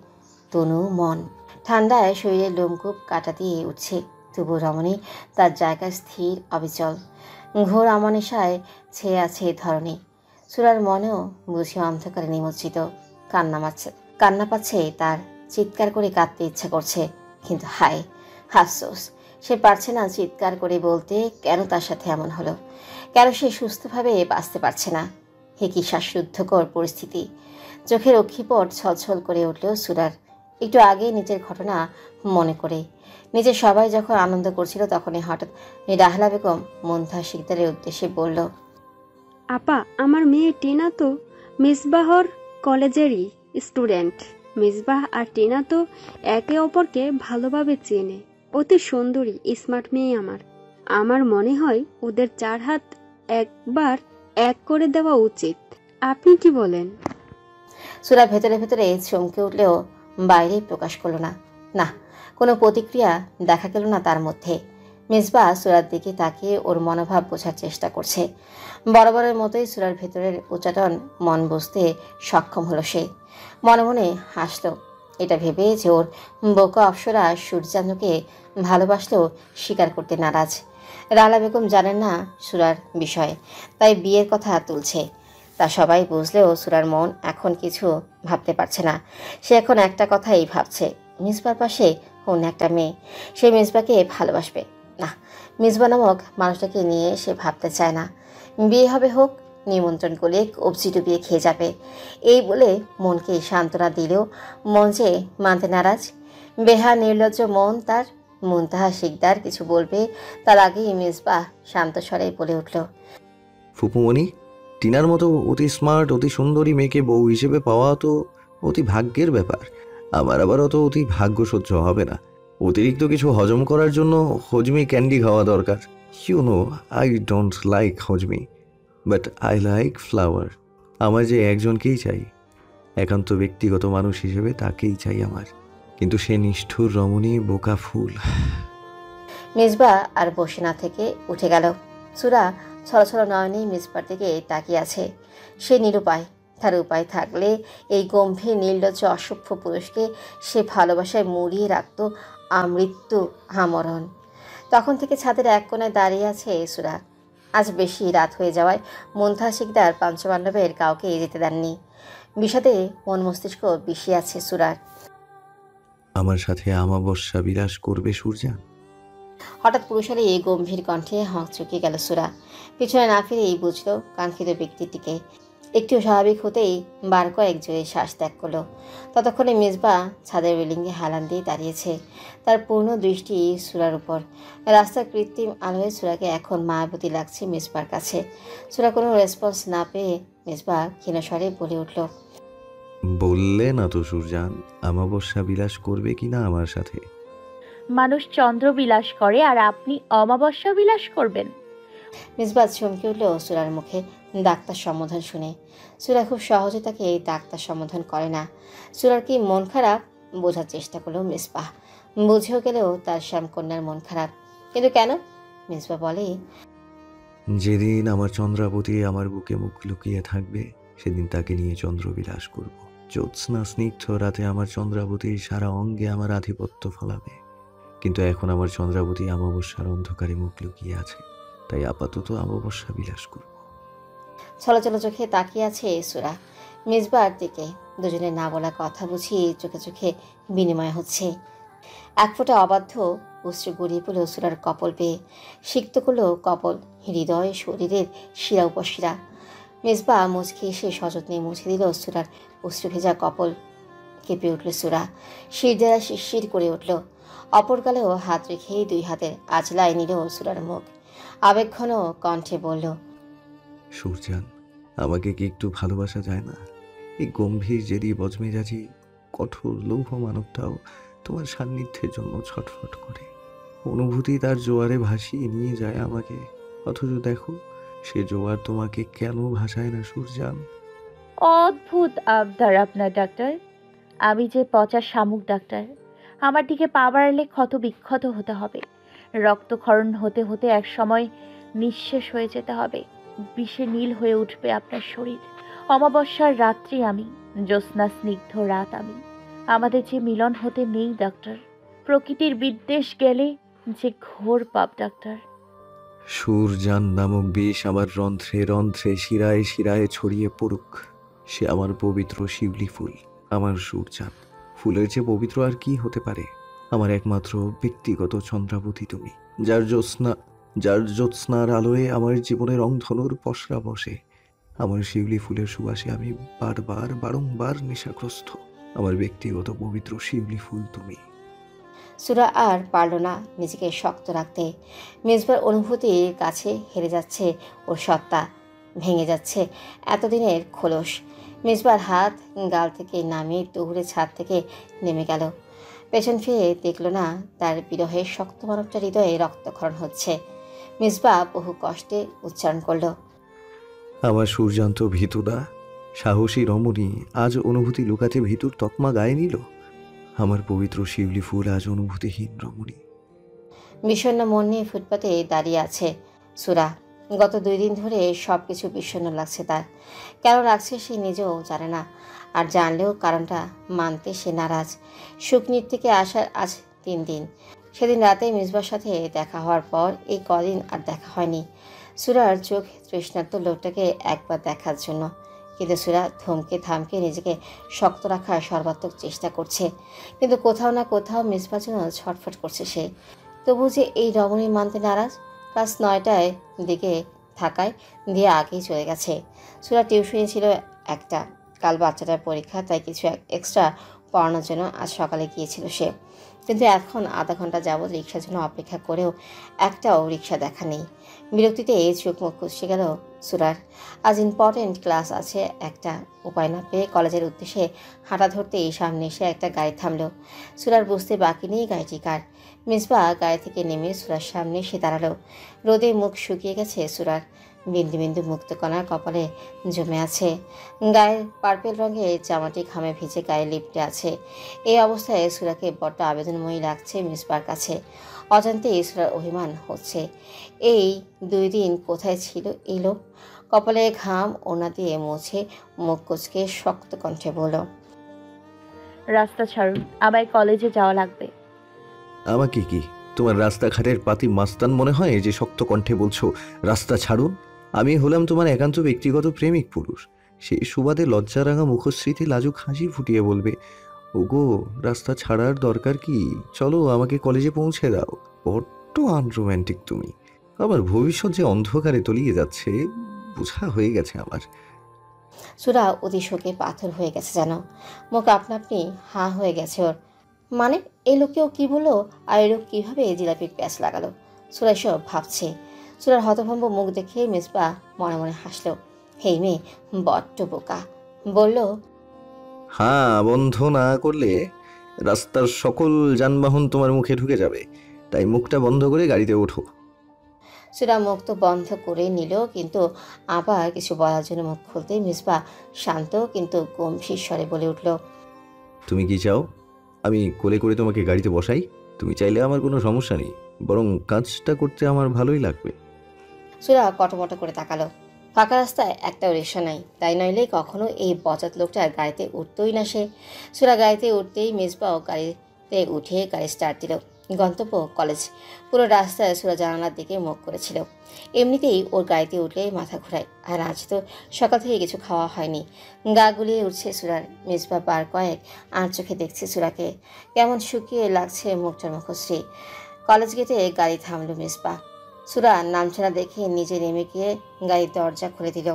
তনু মন। ঠান্ডায় শরীরের লোমকূপ কাটা দিয়ে উঠছে, তবু রমণী তার জায়গায় স্থির অবিচল। ঘোর অমানিসায় ছেয়ে আছে ধরণী। সুরার মনেও বুঝি অন্ধকারে নিমজ্জিত। কান্না পাচ্ছে তার, চিৎকার করে কাঁদতে ইচ্ছা করছে, কিন্তু হায় আফসোস, সে পারছে না চিৎকার করে বলতে কেন তার সাথে এমন হলো, কেন সে সুস্থভাবে বাঁচতে পারছে না। হে কি শ্বাসরুদ্ধকর পরিস্থিতি! চোখের অক্ষিপট ছলছল করে উঠল সুরার। একটু আগে নিজের ঘটনা মনে করে, নিজের সবাই যখন আনন্দ করছিল তখনই হঠাৎ রাহেলা বেগম মুনতাসিরদের উদ্দেশ্যে বলল, আপা, আমার মেয়ে টিনা তো মিসবাহর কলেজেরই স্টুডেন্ট। মিসবাহ আর টিনা তো একে অপরকে ভালোভাবে চেনে। অতি সুন্দরী স্মার্ট মেয়ে আমার মনে হয় ওদের 4 হাত একবার এক করে দেওয়া উচিত। আপনি কি বলেন? সুরা ভেতরে ভেতরে চমকে উঠলেও বাইরে প্রকাশ করল না। না, কোনো প্রতিক্রিয়া দেখা গেল না তার মধ্যে। মিসবাহ সুরার দিকে তাকিয়ে ওর মনোভাব বোঝার চেষ্টা করছে। বরাবরের মতোই সুরার ভেতরের উচ্চাটন মন বুঝতে সক্ষম হলো সে। মনে মনে হাসলো, এটা ভেবে যে ওর বোকা অপ্সরা সূর্যানুকে ভালোবাসলেও স্বীকার করতে নারাজ। রালা বেগম জানেন না সুরার বিষয়ে, তাই বিয়ের কথা তুলছে। তা সবাই বুঝলেও সুরার মন এখন কিছু ভাবতে পারছে না। সে এখন একটা কথাই ভাবছে, মিসবার পাশে অন্য একটা মেয়ে, সে মিসবাকে ভালোবাসবে না। মিসবা নামক মানুষটাকে নিয়ে সে ভাবতে চায় না। বিয়ে হবে হোক, নিমন্ত্রণ করলে কবজি ডুবিয়ে খেয়ে যাবে, এই বলে মনকে সান্ত্বনা দিলেও মন যে মানতে নারাজ। বেহা নির্লজ্জ মন তার। মুনতাহা শিকদার কিছু বলবে তার আগেই মিসবাহ শান্ত স্বরে বলে উঠল, ফুপুমণি, টিনার মতো অতি স্মার্ট অতি সুন্দরী মেয়েকে বউ হিসেবে পাওয়া তো অতি ভাগ্যের ব্যাপার। আমার আবার অত অতি ভাগ্য সহ্য হবে না। অতিরিক্ত কিছু হজম করার জন্য হজমি ক্যান্ডি খাওয়া দরকার। You know I don't like hajmi, but I like flower. আমার যে একজনকেই চাই, একান্ত ব্যক্তিগত মানুষ হিসেবে তাকেই চাই আমার। কিন্তু সে নিষ্ঠুর রমণী বোকা ফুল। মিসবাহ আর বসে না থেকে উঠে গেল। সুরা ছলছল নয়নেই মিসবার দিকে তাকিয়ে আছে। সে নিরুপায়। তার উপায় থাকলে এই গম্ভীর নির্লজ্জ অসভ্য পুরুষকে সে ভালোবাসায় মুড়িয়ে রাখত আমৃত্যু আমরণ। তখন থেকে ছাদের এক কোণায় দাঁড়িয়ে আছে সুরা। আজ বেশি রাত হয়ে যাওয়ায় মুনতাহা শিকদার পঞ্চপাণ্ডবের কাউকে যেতে দেননি। বিষাদে মন মস্তিষ্ক বিষিয়ে আছে সুরার। আমার সাথে আমাবস্যা বিলাস করবে সূর্যা? হঠাৎ পুরুষের এই গম্ভীর কণ্ঠে হক চুকিয়ে গেল সুরা। পিছনে না ফিরেই বুঝল কাঙ্ক্ষিত ব্যক্তিটিকে। একটু স্বাভাবিক হতেই বার কয়েক জোরে শ্বাস ত্যাগ করলো। ততক্ষণে মিসবাহ ছাদের রেলিংয়ে হেলান দিয়ে দাঁড়িয়েছে, তার পূর্ণ দৃষ্টি সুরার উপর। রাস্তার কৃত্রিম আলোয় সুরাকে এখন মায়াবতী লাগছে মিসবার কাছে। সুরা কোনো রেসপন্স না পেয়ে মিসবাহ ক্ষীণস্বরে বলে উঠল, বললে না তো সূর্যান, আমাবস্যা বিলাস করবে কিনা আমার সাথে? মানুষ চন্দ্র বিলাস করে আর আপনি অমাবস্যা বিলাস করবেন? মিসবাহ চমকে উঠল সুরার মুখে ডাক্তার সম্বোধন শুনে। সুরা খুব সহজে তাকে এই ডাক্তার সম্বোধন করে না। সুরার কি মন খারাপ বোঝার চেষ্টা করলো মিসবাহ। বুঝেও গেলেও তার শ্যামকন্যার মন খারাপ। কিন্তু কেন? মিসবাহ বলে, যেদিন আমার চন্দ্রাবতী আমার বুকে মুখ লুকিয়ে থাকবে, সেদিন তাকে নিয়ে চন্দ্র বিলাস করব। জ্যোৎস্না স্নিগ্ধ রাতে আমার চন্দ্রাবতী সারা অঙ্গে আমার আধিপত্য ফলাবে। কিন্তু এখন আমার চন্দ্রাবতী আমাবস্যার অন্ধকারে মুখ লুকিয়ে আছে, তাই আপাতত আমাবস্যা বিলাস করব। ছলছল চোখে তাকিয়ে আছে সুরা মিসবাহর দিকে। দুজনের না বলা কথা বুঝি চোখে চোখে বিনিময় হচ্ছে। এক ফোঁটা অবাধ্য অশ্রু গড়িয়ে পড়ল সুরার কপল পেয়ে। সিক্ত করল কপল, হৃদয়, শরীরের শিরা উপশিরা। মিসবাহ মুচকি এসে সযত্নে মুছে দিল সুরার অশ্রু ভেজা কপল। কেঁপে উঠল সুরা, শিরদারা শিরশির করে উঠল। অপর গালেও হাত রেখে দুই হাতের আজলায় নিল সুরার মুখ। আবেগঘন কণ্ঠে বলল, সূর্যান, আমাকে কি একটু ভালোবাসা যায় না? এই গম্ভীর জেদি বজমেজাজি কঠোর লৌহ মানবটাও তোমার সান্নিধ্যের জন্য ছটফট করে। অনুভূতি তার জোয়ারে ভাসিয়ে নিয়ে যায় আমাকে, অথচ দেখো সে জোয়ার তোমাকে কেন ভাসায় না সূর্যান? অদ্ভুত আবদার আপনার ডাক্তার। আমি যে পচা শামুক ডাক্তার। আমার দিকে পা বাড়ালে ক্ষত বিক্ষত হতে হবে, রক্তক্ষরণ হতে হতে এক সময় নিঃশেষ হয়ে যেতে হবে। বিষে নীল হয়ে উঠবে আপনার শরীর। অমাবস্যার রাত্রি আমি, জ্যোৎস্না স্নিগ্ধ রাত আমি। আমাদের যে মিলন হতে নেই ডাক্তার। প্রকৃতির বিদ্বেষ গেলে যে ঘোর পাপ ডাক্তার। সূর্যান নামক বিষ আমার রন্ধ্রে রন্ধ্রে শিরায় শিরায় ছড়িয়ে পড়ুক। সে আমার পবিত্র শিউলি ফুল, আমার সূর্যান। ফুলের চেয়ে পবিত্র আর কি হতে পারে? আমার একমাত্র ব্যক্তিগত চন্দ্রাবতী তুমি, যার জ্যোৎস্নার আলোয় আমার জীবনের রংধনুর পসরা বসে। আমার শিউলি ফুলের সুবাসে আমি বারংবার নেশাগ্রস্ত। আমার ব্যক্তিগত পবিত্র শিউলি ফুল তুমি। সুরা আর পারল না নিজেকে শক্ত রাখতে। মিসবার অনুভূতির কাছে হেরে যাচ্ছে ওর সত্তা, ভেঙে যাচ্ছে এতদিনের খোলস। মিসবার হাত গাল থেকে নামিয়ে দৌড়ে ছাদ থেকে নেমে গেল। পেছন ফিরে দেখল না তার বিরহের শক্ত মানবটা হৃদয়ে রক্তক্ষরণ হচ্ছে। মিসবাহ বহু কষ্টে উচ্চারণ করল, আমার সূর্যান্ত ভীতুদা, সাহসী রমণী আজ অনুভূতি লুকাতে ভীতুর তকমা গায়ে নিল। আমার পবিত্র শিউলি ফুল আজ অনুভূতিহীন রমণী। বিষণ্ণ মন নিয়ে ফুটপাতে দাঁড়িয়ে আছে সুরা। গত 2 দিন ধরে সবকিছু বিষণ্ণ লাগছে তার। কেন লাগছে সে নিজেও জানে না, আর জানলেও কারণটা মানতে সে নারাজ। শুকনির থেকে আসার আজ 3 দিন। সেদিন রাতে মিসবার সাথে দেখা হওয়ার পর এই কদিন আর দেখা হয়নি। সুরার চোখ তৃষ্ণার্ত লোকটাকে একবার দেখার জন্য, কিন্তু সুরা থমকে থামকে নিজেকে শক্ত রাখার সর্বাত্মক চেষ্টা করছে, কিন্তু কোথাও না কোথাও মিসবার জন্য ছটফট করছে সে। তবু যে এই রমণী মানতে নারাজ। ক্লাস 9টায় দিকে থাকায় দিয়ে আগেই চলে গেছে। সুরা টিউশনি ছিল একটা, কাল বাচ্চাটার পরীক্ষা, তাই কিছু এক্সট্রা পড়ানোর জন্য আজ সকালে গিয়েছিল সে। কিন্তু এখন আধা ঘন্টা যাবৎ রিক্সার জন্য অপেক্ষা করেও একটাও রিক্সা দেখা নেই। বিরক্তিতে চোখ মুখ কুচকে গেল সুরার। আজ ইম্পর্টেন্ট ক্লাস আছে একটা। উপায় না পেয়ে কলেজের উদ্দেশ্যে হাঁটা ধরতেই সামনে এসে একটা গাড়ি থামলো। সুরার বুঝতে বাকি নেই গাড়িটি কার। মিসবা গাড়ি থেকে নেমে সুরার সামনে এসে দাঁড়ালো। রোদে মুখ শুকিয়ে গেছে সুরার, বিন্দু বিন্দু মুক্তকণা কপালে জমে আছে। গায়ের পার্পেল রঙের জামাটি ঘামে ভিজে গায়ে লিপটে আছে। এই অবস্থায় সুরাকে বড্ড আবেদনময়ী লাগছে মিসবার কাছে। অজান্তেই সুরার অভিমান হচ্ছে। এই 2 দিন কোথায় ছিল এই লোক? কপালে ঘাম ওনা দিয়ে মুছে মুখ কুচকে শক্ত কণ্ঠে বলল, রাস্তা ছাড়ুন, আমায় কলেজে যাওয়া লাগবে। আমাকে কি তোমার রাস্তাঘাটের পাতি মাস্তান মনে হয় যে শক্ত কণ্ঠে বলছো রাস্তা ছাড়ুন? আমি হলাম তোমার একান্ত ব্যক্তিগত প্রেমিক পুরুষ। সেই সুবাদে লজ্জারাঙা মুখশ্রীতে লাজুক হাসি ফুটিয়ে বলবে, ওগো রাস্তা ছাড়ার দরকার কি, চলো আমাকে কলেজে পৌঁছে দাও। বড্ড আনরোম্যান্টিক তুমি। আমার ভবিষ্যৎ যে অন্ধকারে তলিয়ে যাচ্ছে বোঝা হয়ে গেছে আমার। সুরা অতি শোকে পাথর হয়ে গেছে যেন। মুখ আপনা আপনি হা হয়ে গেছে ওর। মানে এই লোকেও কি বললো, আর এই লোক কীভাবে জিলাপির প্যাঁচ লাগালো? সুরা এসব ভাবছে। সুরার হতভম্ব মুখ দেখে মিসবা মনে মনে হাসলো। হেই মেয়ে বড্ড বোকা। বলল, হ্যাঁ, বন্ধ না করলে রাস্তার সকল যানবাহন তোমার মুখে ঢুকে যাবে, তাই মুখটা বন্ধ করে গাড়িতে ওঠো। সুরা মুখ তো বন্ধ করে নিল, কিন্তু আবার কিছু বলার জন্য মুখ খুলতেই মিসবা শান্ত কিন্তু গম্ভীর স্বরে বলে উঠল, তুমি কি চাও আমি কোলে করে তোমাকে গাড়িতে বসাই? তুমি চাইলে আমার কোনো সমস্যা নেই, বরং কাজটা করতে আমার ভালোই লাগবে। সুরা কটমট করে তাকালো। ফাঁকা রাস্তায় একটাও রিক্সা নাই, তাই নইলে কখনো এই বচাত লোকটার গাড়িতে উঠতই না সে। সুরা গাড়িতে উঠতেই মিসবাও গাড়িতে উঠে গাড়ি স্টার্ট দিল। গন্তব্য কলেজ। পুরো রাস্তায় সুরা জানালার দিকে মুখ করেছিল। এমনিতেই ওর গাড়িতে উঠলে মাথা ঘোরায়, আর আজ তো সকাল থেকে কিছু খাওয়া হয়নি। গা গুলিয়ে উঠছে সুরার। মিসবা বার কয়েক আর চোখে দেখছে সুরাকে, কেমন শুকিয়ে লাগছে মুখটার মুখশ্রী। কলেজ গেটে গাড়ি থামলো মিসবা। সুরা নামছাড়া দেখে নিজে নেমে গিয়ে গাড়ির দরজা খুলে দিল।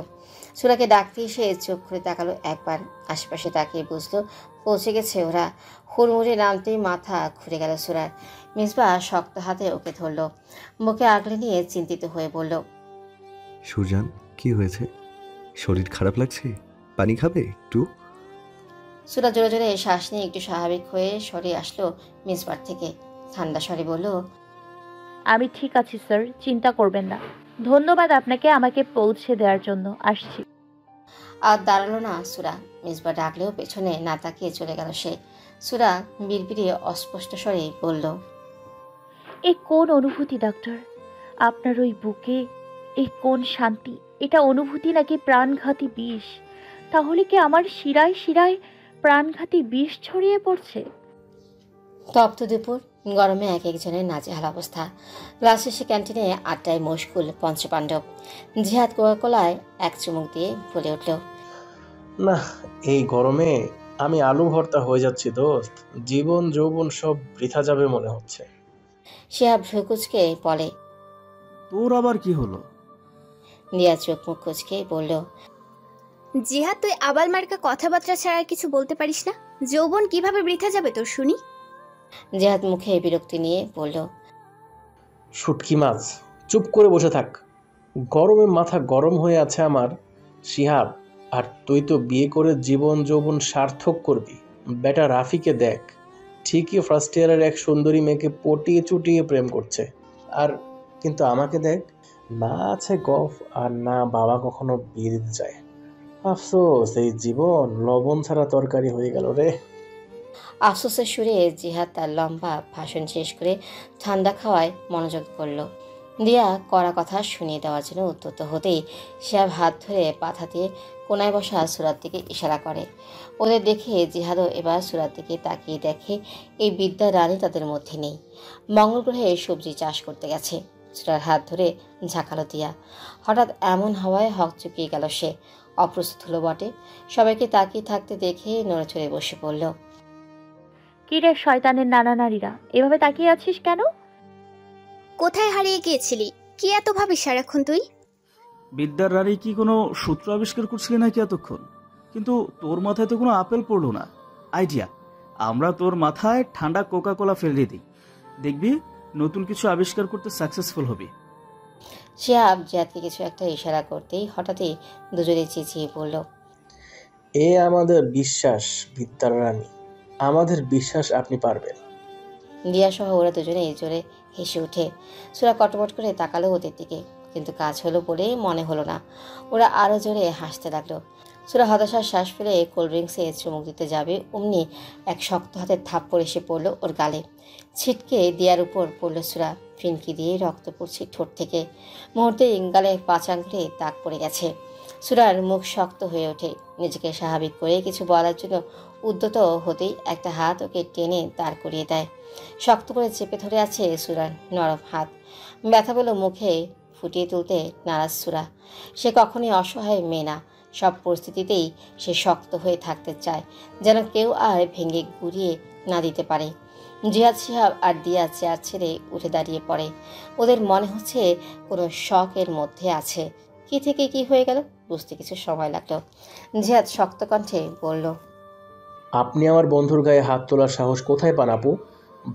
সুরাকে ডাকতে এসে চোখ খুলে তাকালো একবার, আশেপাশে তাকিয়ে বুঝলো পৌঁছে গেছে ওরা। হুড়মুড়ে নামতেই মাথা ঘুরে গেল সুরার। মিসবা শক্ত হাতে ওকে ধরল, মুখে আগলে নিয়ে চিন্তিত হয়ে বলল, সুজান কি হয়েছে? শরীর খারাপ লাগছে? পানি খাবে একটু? সুরা জোরে জোরে শ্বাস নিয়ে একটু স্বাভাবিক হয়ে সরে আসলো মিসবার থেকে। ঠান্ডা স্বরে বলল, আমি ঠিক আছি স্যার, চিন্তা করবেন না। ধন্যবাদ আপনাকে আমাকে পৌঁছে দেওয়ার জন্য। আসছি। আর দাঁড়ালো না সুরা। মিসবা ডাকলেও পেছনে না তাকিয়ে চলে গেল সে। সুরা বিড়বিড়িয়ে অস্পষ্ট স্বরে বলল, এ কোন অনুভূতি ডাক্তার? আপনার ওই বুকে এই কোন শান্তি? এটা অনুভূতি নাকি প্রাণঘাতী বিষ? তাহলে কি আমার শিরায় শিরায় প্রাণঘাতী বিষ ছড়িয়ে পড়ছে? তপ্ত দুপুর, গরমে এক একজনের নাজেহাল অবস্থা। ক্লাস শেষে ক্যান্টিনে আড্ডায় মশগুল পঞ্চপাণ্ডব। জিহাদ কোকাকোলায় এক চুমুক দিয়ে বলে উঠল, না, এই গরমে আমি আলু ভর্তা হয়ে যাচ্ছি দোস্ত। জীবন যৌবন সব বৃথা যাবে মনে হচ্ছে। শিহাব ভ্রুকুচকে বলে, তোর আবার কি হলো? দিয়া চোখ মুখ কুচকে বলল, জিহাদ, তুই আবাল মার্কা কথাবার্তা ছাড়া আর কিছু বলতে পারিস না? যৌবন কিভাবে বৃথা যাবে তোর শুনি? জিহাদ মুখে বিরক্তি নিয়ে বলল, শুটকি মাছ, চুপ করে বসে থাক। গরমে মাথা গরম হয়ে আছে আমার। শিহাব, আর তুই তো বিয়ে করে জীবন যৌবন সার্থক করবি। বেটা রাফিকে দেখ, ঠিকই ফার্স্ট ইয়ারের এক সুন্দরী মেয়েকে পটিয়ে চুটিয়ে প্রেম করছে। আর কিন্তু আমাকে দেখ, না আছে গফ, আর না বাবা কখনো বিয়ে দিতে চায়। আফসোস, এই জীবন লবণ ছাড়া তরকারি হয়ে গেল রে। আফসোসের সুরে জিহাদ তার লম্বা ভাষণ শেষ করে ঠান্ডা খাওয়ায় মনোযোগ করল। দিয়া কড়া কথা শুনিয়ে দেওয়ার জন্য উদ্যত হতেই শিহাব হাত ধরে পাথা দিয়ে কোনায় বসা সুরার দিকে ইশারা করে। ওদের দেখে জিহাদও এবার সুরার দিকে তাকিয়ে দেখে এই বিদ্যা রানী তাদের মধ্যে নেই, মঙ্গল গ্রহে সবজি চাষ করতে গেছে। সুরার হাত ধরে ঝাঁকালো দিয়া। হঠাৎ এমন হওয়ায় হক চুকিয়ে গেল সে। অপ্রস্তুত হলো বটে। সবাইকে তাকিয়ে থাকতে দেখে নড়ে চড়ে বসে পড়ল। কি রে শয়তানের নানা নারীরা, এভাবে তাকিয়ে আছিস কেন? কোথায় হারিয়ে গিয়েছিলি? কি এত ভাবিস সারাক্ষণ তুই? বিদ্যার রানী কি কোনো সূত্র আবিষ্কার করছিলি নাকি এতক্ষণ? কিন্তু তোর মাথায় তো কোনো আপেল পড়লো না। আইডিয়া, আমরা তোর মাথায় ঠান্ডা কোকা কোলা ফেলে দিই, দেখবি নতুন কিছু আবিষ্কার করতে সাকসেসফুল হবি। শিহাব জিহাদকে কিছু একটা ইশারা করতেই হঠাৎই দুজনে চেঁচিয়ে পড়ল, এ আমাদের বিশ্বাস বিদ্যার রানী, আমাদের বিশ্বাস আপনি পারবেন। দিয়া সহ ওরা দুজনে জোরে হেসে উঠে। সুরা কটমট করে তাকালো ওদের দিকে, কিন্তু কাজ হলো বলে মনে হলো না। ওরা আরো জোরে হাসতে লাগলো। সুরা হতাশার শ্বাস ফেলে কোল্ড ড্রিঙ্কসে চুমুক দিতে যাবে, অমনি এক শক্ত হাতের থাপ্পড় এসে পড়লো ওর গালে। ছিটকে দিয়ার উপর পড়লো সুরা। ফিনকি দিয়ে রক্ত পড়ছে ঠোঁট থেকে। মুহূর্তে গালে 5 আঙ্গুলে দাগ পড়ে গেছে। সুরার মুখ শক্ত হয়ে ওঠে। নিজেকে স্বাভাবিক করে কিছু বলার জন্য উদ্যত হতেই একটা হাত ওকে টেনে দাঁড় করিয়ে দেয়। শক্ত করে চেপে ধরে আছে সুরার নরম হাত। ব্যথা বলে মুখে ফুটিয়ে তুলতে নারাজ সুরা। সে কখনোই অসহায় মেয়ে না। সব পরিস্থিতিতেই সে শক্ত হয়ে থাকতে চায়, যেন কেউ আর ভেঙে গুড়িয়ে না দিতে পারে। জিহাদ, শিহাব আর দিয়া চেয়ার ছেড়ে উঠে দাঁড়িয়ে পড়ে। ওদের মনে হচ্ছে কোনো শকের মধ্যে আছে। কি থেকে কি হয়ে গেল বুঝতে কিছু সময় লাগলো। জিহাদ শক্ত কণ্ঠে বলল, আপনি আমার বন্ধুর গায়ে হাত তোলার সাহস কোথায় পান আপু?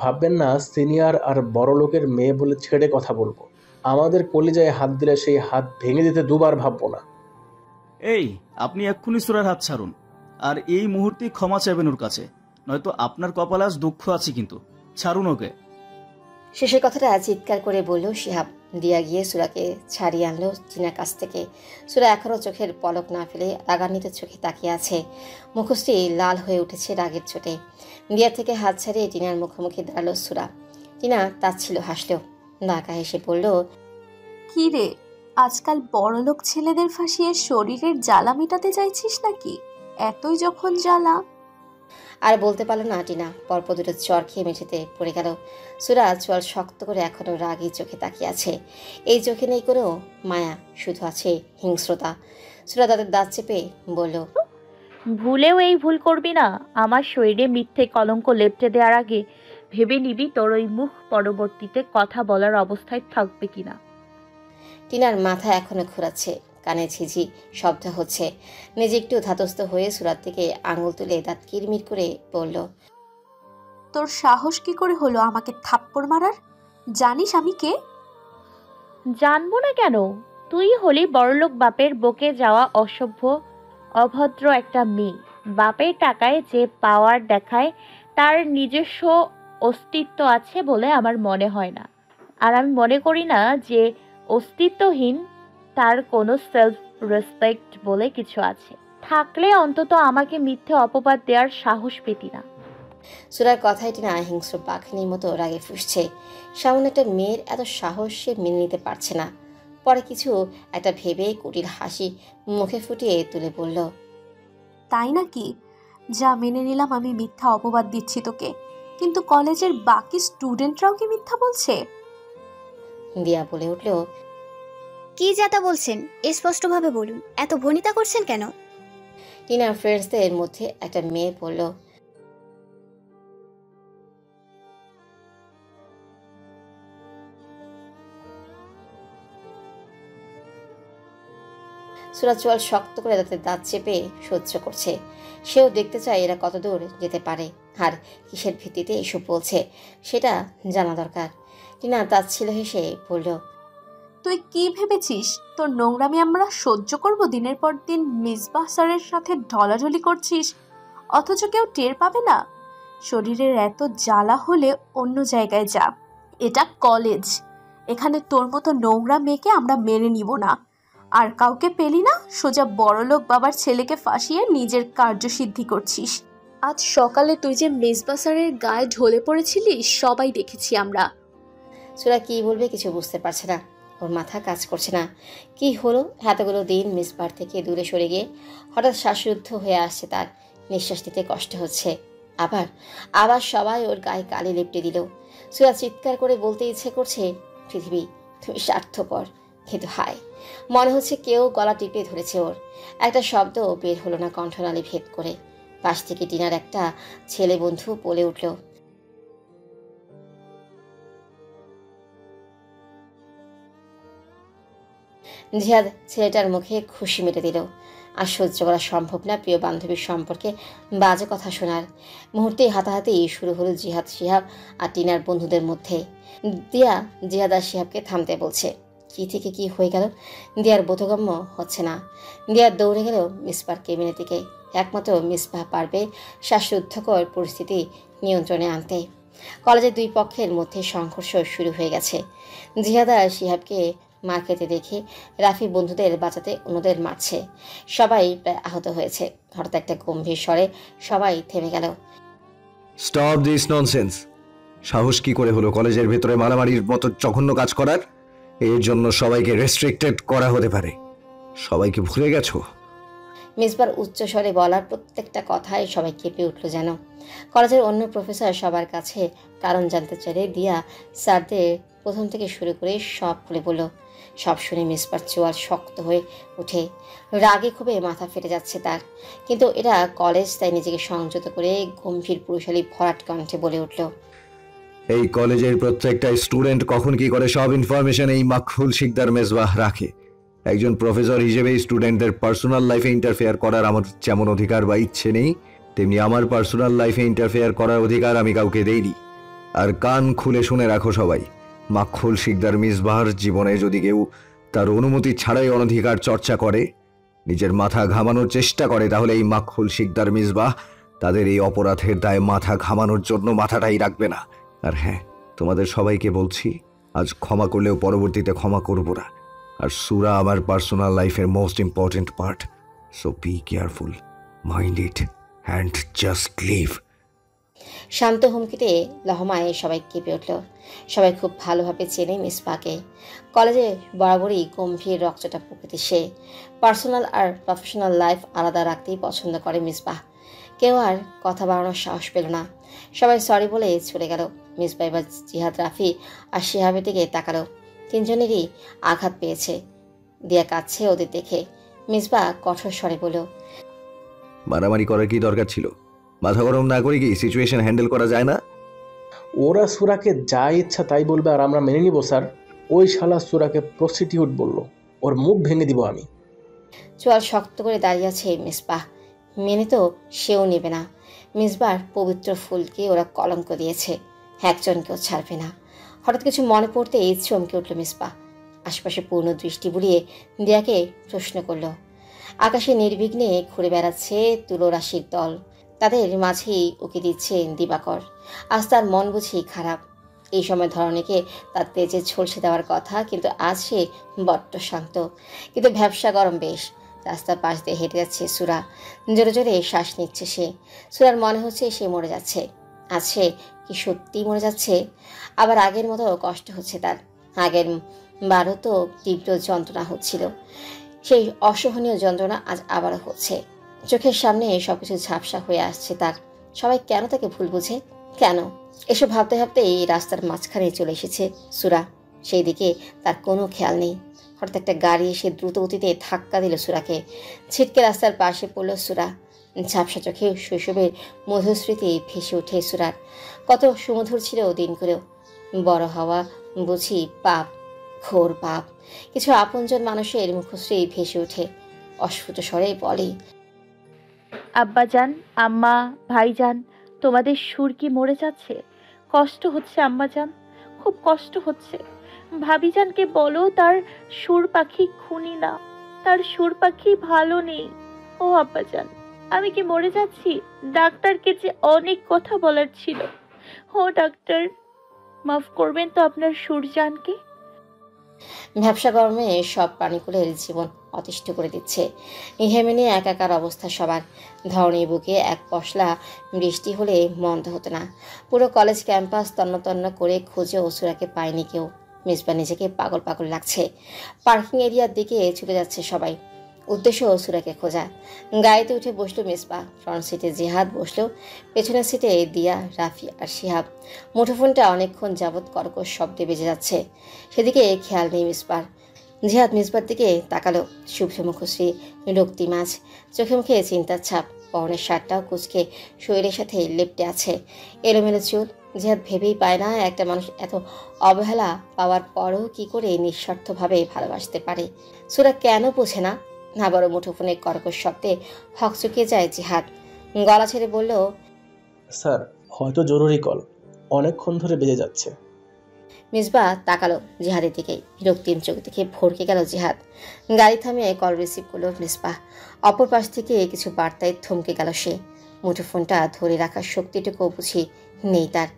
ভাববেন না সিনিয়র আর বড় লোকের মেয়ে বলে ছেড়ে কথা বলবো। আমাদের কলিজায় হাত দিলে সেই হাত ভেঙে দিতে দুবার ভাববো না। এই, আপনি এক্ষুনি সুরার হাত ছাড়ুন, আর এই মুহূর্তেই ক্ষমা চাইবেন ওর কাছে, নয়তো আপনার কপালে আজ দুঃখ আছে। কিন্তু ছাড়ুন ওকে। শেষের কথাটা চিৎকার করে বলল শিহাব। দিয়া গিয়ে সুরাকে ছাড়িয়ে আনলো টিনার কাছ থেকে। সুরা এখনও চোখের পলক না ফেলে রাগান্বিত চোখে তাকিয়ে আছে। মুখশ্রী লাল হয়ে উঠেছে রাগের চোটে। দিয়া থেকে হাত ছাড়িয়ে টিনার মুখোমুখি দাঁড়ালো সুরা। টিনা তাচ্ছিল হাসলো, নাকা হেসে বলল, কি রে, আজকাল বড়লোক ছেলেদের ফাঁসিয়ে শরীরের জ্বালা মেটাতে চাইছিস নাকি? এতই যখন জ্বালা। আর বলতে পারলো না টিনা। পরপর দুটো চর খেয়ে মেঝেতে পড়ে গেল। সুরা চোয়াল শক্ত করে এখনো রাগী চোখে তাকিয়ে আছে। এই চোখে নেই কোনো মায়া, শুধু আছে হিংস্রতা। সুরা তাদের দাঁত চেপে বলল, ভুলেও এই ভুল করবি না। আমার শরীরে মিথ্যে কলঙ্ক লেপটে দেওয়ার আগে ভেবে নিবি তোর ওই মুখ পরবর্তীতে কথা বলার অবস্থায় থাকবে কিনা। টিনার মাথা এখনো ঘোরাচ্ছে, কানে ঝিঝি শব্দ হচ্ছে। নিজে একটু ধাতস্থ হয়ে সুরার থেকে আঙুল তুলে দাঁত কিরমির করে বলল, তোর সাহস কি করে হলো আমাকে থাপ্পড় মারার? জানিস আমি কে? জানবো না কেন? তুই হলি বড়লোক বাপের বকে যাওয়া অসভ্য অভদ্র একটা মেয়ে। বাপের টাকায় যে পাওয়ার দেখায় তার নিজস্ব অস্তিত্ব আছে বলে আমার মনে হয় না। আর আমি মনে করি না যে অস্তিত্বহীন তার কোনো সেলফ রেসপেক্ট বলে কিছু আছে। থাকলে অন্তত আমাকে মিথ্যে অপবাদ দেওয়ার সাহস পেতি না। সুরার কথায় টিনা হিংস্র পাখিনীর মতো রাগে ফুসছে। সামান্য একটা মেয়ের এত সাহস সে মেনে নিতে পারছে না। পরে কিছু একটা ভেবে কুটির হাসি মুখে ফুটিয়ে তুলে বলল, তাই নাকি? যা, মেনে নিলাম আমি মিথ্যা অপবাদ দিচ্ছি তোকে, কিন্তু কলেজের বাকি স্টুডেন্টরাও কি মিথ্যা বলছে? দিয়া বলে উঠল, কি যাতা বলছেন স্পষ্টভাবে বলুন, এত ভনিতা করছেন কেন? টিনার ফ্রেন্ডসদের মধ্যে একটা মেয়ে বলল, সুরা চোয়াল শক্ত করে দাঁত চেপে সহ্য করছে। সেও দেখতে চায় এরা কতদূর যেতে পারে আর কিসের ভিত্তিতে এসব বলছে সেটা জানা দরকার। টিনা তাচ্ছিল হেসে বলল, তুই কি ভেবেছিস তোর নোংরামি আমরা সহ্য করব? দিনের পর দিন মিসবাহ স্যারের সাথে ঢলাঢলি করছিস, অথচ কেউ টের পাবে না। শরীরের এত জ্বালা হলে অন্য জায়গায় যা। এটা কলেজ, এখানে তোর মতো নোংরা মেয়েকে আমরা মেনে নিব না। আর কাউকে পেলি না, সোজা বড়লোক বাবার ছেলেকে ফাঁসিয়ে নিজের কার্যসিদ্ধি করছিস। আজ সকালে তুই যে মেজবা স্যারের গায়ে ঢলে পড়েছিলি সবাই দেখেছি আমরা। সুরা কি বলবে কিছু বুঝতে পারছে না, ওর মাথা কাজ করছে না। কি হলো এতগুলো দিন মিসবার থেকে দূরে সরে গিয়ে হঠাৎ শ্বাসরুদ্ধ হয়ে আসছে তার, নিঃশ্বাস নিতে কষ্ট হচ্ছে। আবার আবার সবাই ওর গায়ে কালি লেপটে দিল। সুরা চিৎকার করে বলতে ইচ্ছে করছে, পৃথিবী তুমি স্বার্থপর, কিন্তু হায়, মনে হচ্ছে কেউ গলা টিপে ধরেছে ওর। একটা শব্দ বের হলো না কণ্ঠনালী ভেদ করে। পাশ থেকে টিনার একটা ছেলে বন্ধু বলে উঠল, জিহাদ ছেলেটার মুখে খুশি মেটে দিল। আর সহ্য করা সম্ভব না প্রিয় বান্ধবীর সম্পর্কে বাজে কথা শোনার। মুহূর্তেই হাতাহাতি শুরু হলো জিহাদ, শিহাব আর টিনার বন্ধুদের মধ্যে। দিয়া জিহাদ আর শিহাবকে থামতে বলছে। কি থেকে কি হয়ে গেল দিয়ার বোধগম্য হচ্ছে না। দিয়া দৌড়ে গেল মিসবার কেবিনের দিকে। একমাত্র মিসবাহ পারবে শ্বাসরুদ্ধকর পরিস্থিতি নিয়ন্ত্রণে আনতে। কলেজের দুই পক্ষের মধ্যে সংঘর্ষ শুরু হয়ে গেছে। জিহাদ আর শিহাবকে মার খেতে দেখে রাফি বন্ধুদের বাঁচাতে অন্যদের মারছে। সবাই প্রায় আহত হয়েছে। হঠাৎ একটা গম্ভীর স্বরে সবাই থেমে গেল। Stop this nonsense. সাহস কি করে হলো কলেজের ভেতরে মারামারির মতো জঘন্য কাজ করার? এর জন্য সবাইকে রেস্ট্রিক্টেড করা হতে পারে। সবাইকে ভুলে গেছো? মিসবার উচ্চ স্বরে বলার প্রত্যেকটা কথায় সবাই কেঁপে উঠল যেন। কলেজের অন্য প্রফেসর সবার কাছে কারণ জানতে চাইলে দিয়া স্যারদের প্রথম থেকে শুরু করে সব খুলে বলল। সব শুনে মিসবার চোয়াল শক্ত হয়ে উঠে। রাগে খুবই মাথা ফেটে যাচ্ছে তার। কিন্তু এটা কলেজ, তাই নিজেকে সংযত করে গম্ভীর পুরুষালী ভরাট কণ্ঠে বলে উঠল, এই কলেজের প্রত্যেকটা স্টুডেন্ট কখন কি করে সব ইনফরমেশন এই মাকফুল শিকদার মেজবাহ রাখে। একজন প্রফেসর হিসেবে স্টুডেন্টদের পার্সোনাল লাইফে ইন্টারফেয়ার করার আমার যেমন অধিকার বা ইচ্ছে নেই, তেমনি আমার পার্সোনাল লাইফে ইন্টারফেয়ার করার অধিকার আমি কাউকে দেইনি। আর কান খুলে শুনে রাখো সবাই, মাকফুল শিকদার মিসবাহর জীবনে যদি কেউ তার অনুমতি ছাড়াই অনধিকার চর্চা করে, নিজের মাথা ঘামানোর চেষ্টা করে, তাহলে এই মাকফুল শিকদার মিসবাহ তাদের এই অপরাধের দায়ে মাথা ঘামানোর জন্য মাথাটাই রাখবে না। আর হ্যাঁ, তোমাদের সবাইকে বলছি, আজ ক্ষমা করলেও পরবর্তীতে ক্ষমা করব না। আর সুরা আমার পার্সোনাল লাইফের most important part, so be careful, mind it and just leave. শান্ত হুমকিতে লহমায় সবাই কেঁপে উঠল। সবাই খুব ভালোভাবে চেনে মিসবাহকে। কলেজে বরাবরই গম্ভীর রক্তটা প্রকৃতি সে। পার্সোনাল আর প্রফেশনাল লাইফ আলাদা রাখতেই পছন্দ করে মিসবাহ। কেউ আর কথা বাড়ানোর সাহস পেল না। সবাই সরি বলে চলে গেল। মিসবাহ এবার জিহাদ, রাফি আর শিহাবের দিকে তাকালো। তিনজনেরই আঘাত পেয়েছে। দিয়া কাঁদছে ওদের দেখে। মিসবাহ কঠোর স্বরে বলল, মারামারি করার কি দরকার ছিল? মাথা গরম না করে কি সিচুয়েশন হ্যান্ডেল করা যায় না? ওরা সুরাকে যা ইচ্ছা তাই বলবে আর আমরা মেনে নিব স্যার। ওই শালা সুরাকে প্রস্টিটিউট বলল, ওর মুখ ভেঙে দিব আমি। চোয়াল শক্ত করে দাঁড়িয়ে আছে মিসবাহ। মেনে তো সেও নেবে না। মিসবার পবিত্র ফুলকে ওরা কলঙ্ক দিয়েছে, একজনকেও ছাড়বে না। হঠাৎ কিছু মনে পড়তে চমকে উঠল মিসবাহ। আশপাশে পূর্ণ দৃষ্টি বুলিয়ে দিয়াকে প্রশ্ন করল। আকাশে নির্বিঘ্নে ঘুরে বেড়াচ্ছে তুলোরাশির দল। তাদের মাঝেই উকি দিচ্ছে দিবাকর। আজ তার মন বুঝি খারাপ। এই সময় ধরনীকে তার তেজে ঝলসে দেওয়ার কথা, কিন্তু আজ সে বড্ড শান্ত। কিন্তু ভ্যাবসা গরম বেশ। রাস্তার পাশ দিয়ে হেঁটে যাচ্ছে সুরা। জোরে জোরে শ্বাস নিচ্ছে সে। সুরার মনে হচ্ছে সে মরে যাচ্ছে। আজ সে কি সত্যিই মরে যাচ্ছে? আবার আগের মতো কষ্ট হচ্ছে তার। আগের বারও তো তীব্র যন্ত্রণা হচ্ছিল। সেই অসহনীয় যন্ত্রণা আজ আবারও হচ্ছে। চোখের সামনে সবকিছু ঝাপসা হয়ে আসছে তার। সবাই কেন তাকে ভুল বুঝে? কেন? এসব ভাবতে ভাবতে এই রাস্তার মাঝখানে চলে এসেছে সুরা। সেই দিকে তার কোনো খেয়াল নেই। হঠাৎ একটা গাড়ি এসে দ্রুত গতিতে ধাক্কা দিল সুরাকে। ছিটকে রাস্তার পাশে পড়ল সুরা। ঝাপসা চোখে শৈশবের মধুস্মৃতি ভেসে ওঠে সুরার। কত সুমধুর ছিল দিনগুলো। বড় হওয়া বুঝি পাপ, ঘোর পাপ। কিছু আপনজন মানুষের মুখশ্রী ভেসে ওঠে। অস্ফুট স্বরে বলে, আব্বাজান, আম্মা, ভাইজান, তোমাদের সুর কি মরে যাচ্ছে? কষ্ট হচ্ছে আম্মাজান, খুব কষ্ট হচ্ছে। ভাবিজানকে বলো তার সুর পাখি খুনি না, তার সুর পাখি ভালো নেই। ও আব্বাজান, আমি কি মরে যাচ্ছি? ডাক্তারকে যে অনেক কথা বলার ছিল। ও ডাক্তার, মাফ করবেন তো আপনার সুরজানকে। ভ্যাবসা গরমে সব প্রাণীকুলের জীবন অতিষ্ঠ করে দিচ্ছে। ঘেমে নিয়ে একাকার অবস্থা সবার। ধরণী বুকে এক পশলা বৃষ্টি হলে মন্দ হতো না। পুরো কলেজ ক্যাম্পাস তন্ন তন্ন করে খুঁজে সুরাকে পায়নি কেউ। মিসবা নিজেকে পাগল পাগল লাগছে। পার্কিং এরিয়ার দিকে ছুটে যাচ্ছে সবাই, উদ্দেশ্য সুরাকে খোঁজা। গাড়িতে উঠে বসলো মিসবা। ফ্রন্ট সিটে জিহাদ বসলো, পেছনের সিটে দিয়া, রাফি আর শিহাব। মুঠোফোনটা অনেকক্ষণ যাবৎ কর্কশ শব্দে বেজে যাচ্ছে, সেদিকে খেয়াল নেই মিসবার। জিহাদ মিসবার দিকে তাকালো। শুভ্র মুখশ্রী, রক্তি মাছ, চোখে মুখে চিন্তার ছাপ। পরনের শার্টটাও কুচকে শরীরের সাথে লেপটে আছে, এলোমেলো চুল। জিহাদ ভেবেই পায় না একটা মানুষ এত অবহেলা পাওয়ার পরও কি করে নিঃস্বার্থভাবে ভালোবাসতে পারে। সুরা কেন বোঝে না? আবারও মুঠোফোনের কর্কশ শব্দে হকচকিয়ে যায় জিহাদ। গলা ছেড়ে বলল, স্যার হয়তো জরুরি কল, অনেকক্ষণ ধরে বেজে যাচ্ছে। মিসবা তাকালো জিহাদের দিকে। রক্তিম চোখ দেখে ভরকে গেল জিহাদ। গাড়ি থামিয়ে কল রিসিভ করলো মিসবা। অপর পাশ থেকে কিছু বার্তায় থমকে গেল সে। মুঠোফোনটা ধরে রাখার শক্তিটুকু বুঝি নেই তার।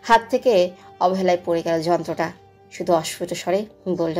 হাত থেকে অবহেলায় পড়ে গেল যন্ত্রটা। শুধু অস্ফুট স্বরে বলল,